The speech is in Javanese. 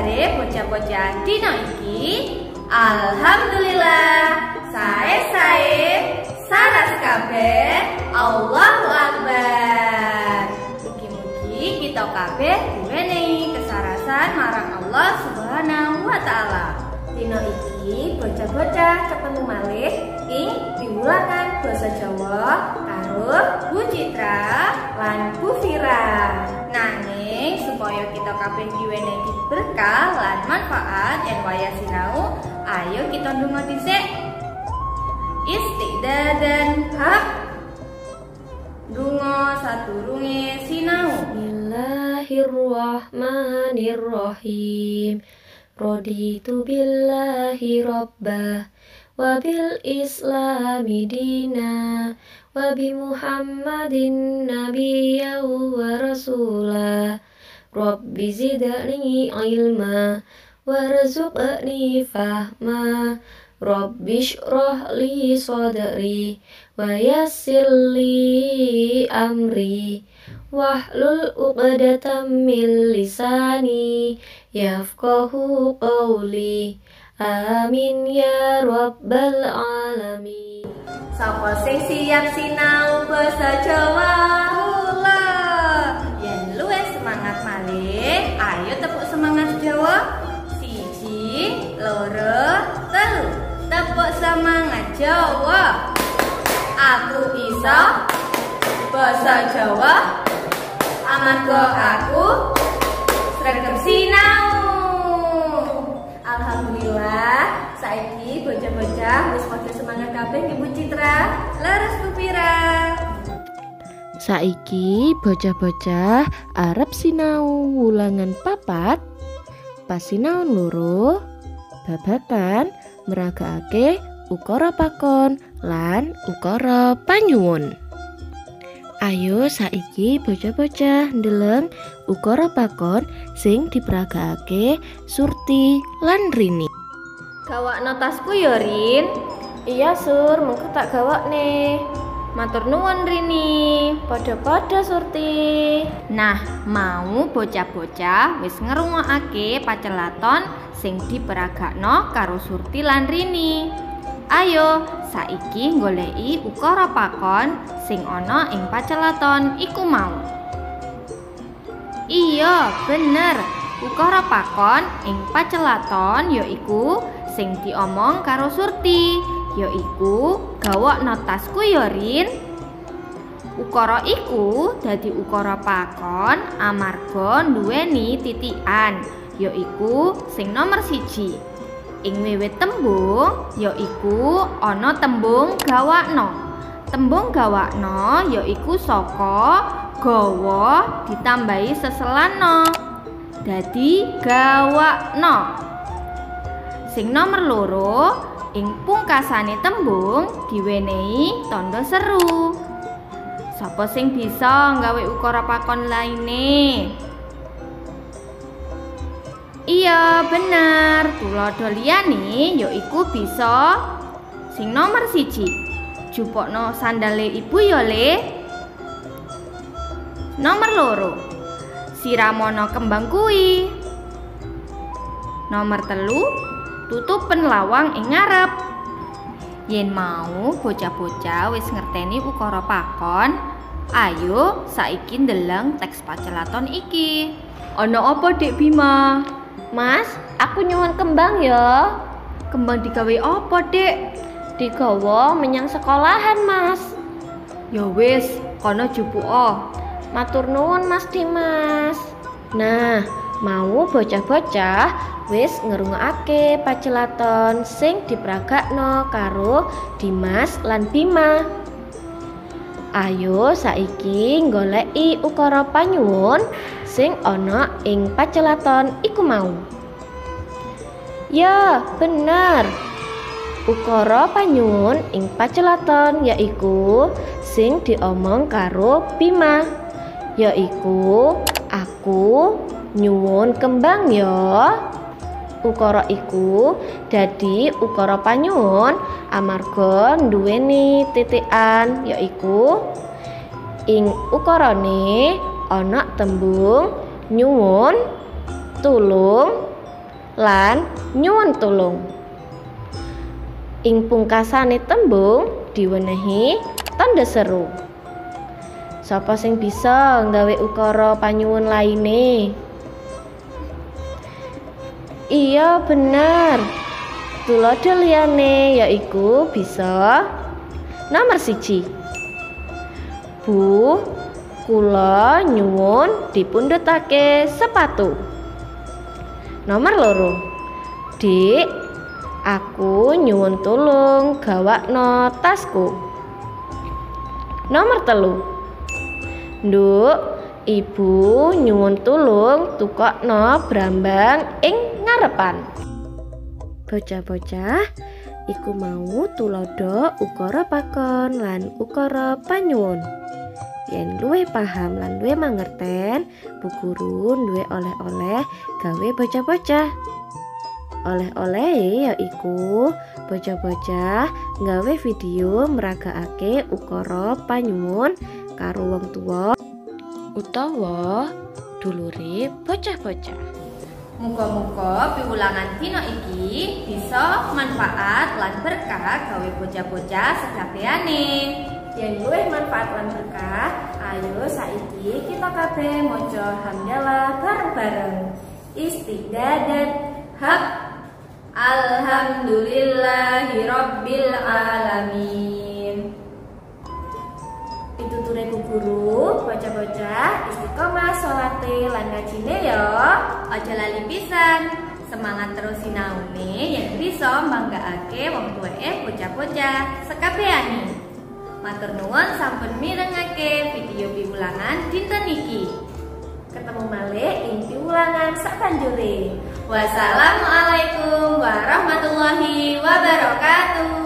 kabare bocah-bocah dina iki? Alhamdulillah, sae saras kabeh. Allahu Akbar. Mugi-mugi kita kabeh diwenehi kesarasan marang Allah Subhanahu wa taala. Dina iki bocah-bocah ketemu malih ing piwulangan basa Jawa karo Bu Citra lan Bu Fira. Nanging supaya kita kabeh diwenehi berkah lan manfaat yen wayah sinau, ayo kita ndonga dhisik. Istiqdadan hak ndonga sadurunge sinau. Bismillahirrahmanirrahim. Raditu billahi rabbah wa bil islami dina wa bi Muhammadin nabiyya wa rasulah. Rabbi zidni ilma warzuqni fahma. Rabbi shrah li sadri wa yassir li amri wahlul 'uqdatam min lisani yafqahu qawli. Amin ya rabbal alamin. Sapa sing siap sinau basa Jawa? Mula. Yen luwih semangat malih, ayo tepuk semangat Jawa. 1, 2, 3. Tepuk semangat Jawa. Aku bisa basa Jawa amarga aku sregep sinau. Alhamdulillah, saiki bocah-bocah wis padha semangat kabeh Ibu Citra, leres Bu Fira. Saiki bocah-bocah arep sinau wulangan 4 pas sinau loro babagan meragakake ukara pakon lan ukara panyuwun. Ayo saiki bocah-bocah ndeleng ukara pakon sing diperagakake Surti lan Rini. Gawakno tasku ya, Rin. Iya Sur, mengko tak gawakne. Matur nuwun Rini. Padha-padha Surti. Nah, mau bocah-bocah wis ngrungokake pacelaton sing diperagakno karo Surti lan Rini. Ayo saiki goleki ukara pakon sing ana ing pacelaton iku mau. Iya, bener. Ukara pakon ing pacelaton yaiku sing diomong karo Surti, yaiku gawakno tasku ya, Rin. Ukara iku dadi ukara pakon amarga nduweni titikan, yaiku sing nomor 1. Ing wiwit tembung yaiku ana tembung gawakno. Tembung gawakno yaiku saka gawa ditambahi seselano. Dadi gawakno. Sing nomor 2, ing pungkasane tembung diwenehi tanda seru. Sapa sing bisa nggawe ukara pakon laine? Iya, bener. Tuladha liyane yaiku bisa sing nomor 1. Jupukno sandale ibu ya, Le. Nomor 2. Siramono kembang kuwi. Nomor 3. Tutupen lawang ing ngarep. Yen mau bocah-bocah wis ngerteni ukara pakon, ayo saiki ndeleng teks pacelaton iki. Ana apa, Dik Bima? Mas, aku nyuwun kembang ya. Kembang digawe apa, Dek? Digawa menyang sekolahan, Mas. Ya wis, kono jupuka. Matur nuwun Mas Dimas. Nah, mau bocah-bocah wis ngrungokake pacelaton sing dipragakno karo Dimas lan Bima. Ayo saiki goleki ukara panyuwun sing ana ing pacelaton iku mau. Ya, bener. Ukara panyuwun ing pacelaton yaiku sing diomong karo Bima, yaiku aku nyuwun kembang ya. Ukara iku dadi ukara panyuwun amarga nduweni titikan, yaiku ing ukarane ana tembung nyuwun, tulung, lan nyuwun tulung. Ing pungkasane tembung diwenehi tanda seru. Sapa sing bisa nggawe ukara panyuwun laine? Iya bener. Tuladha liyane yaiku bisa nomor 1. Bu, kula nyuwun dipundhutake sepatu. Nomor 2. Dik, aku nyuwun tulung gawakno tasku. Nomor 3. Nduk, ibu nyuwun tulung tukokno brambang ing ngarepan. Bocah-bocah, iku mau tuladha ukara pakon lan ukara panyuwun. Yen luwih paham lan luwih mangerten, Bu Guru duwe oleh-oleh gawe bocah-bocah. Oleh-olehe yaiku bocah-bocah gawe video meragakake ukara panyuwun karo wong tuwa utawa dulure bocah-bocah. Muga-muga piwulangan dina iki bisa manfaat lan berkah gawe bocah-bocah sekabehane. Yen luwih manfaat lan berkah, ayo saiki kita kabeh maca hamdalah bareng-bareng. Istiqdadat haq alhamdulillahirabbil alamin. Pituture Bu Guru, bocah-bocah istiqomah sholate lan ngajine ya. Aja lali pisan. Semangat terus sinaune yen bisa manggakake wong tuweke bocah-bocah sekabehane. Matur nuwun sampun mirengake video piwulangan dinten iki. Ketemu malih ing piwulangan sabanjure. Wassalamualaikum warahmatullahi wabarakatuh.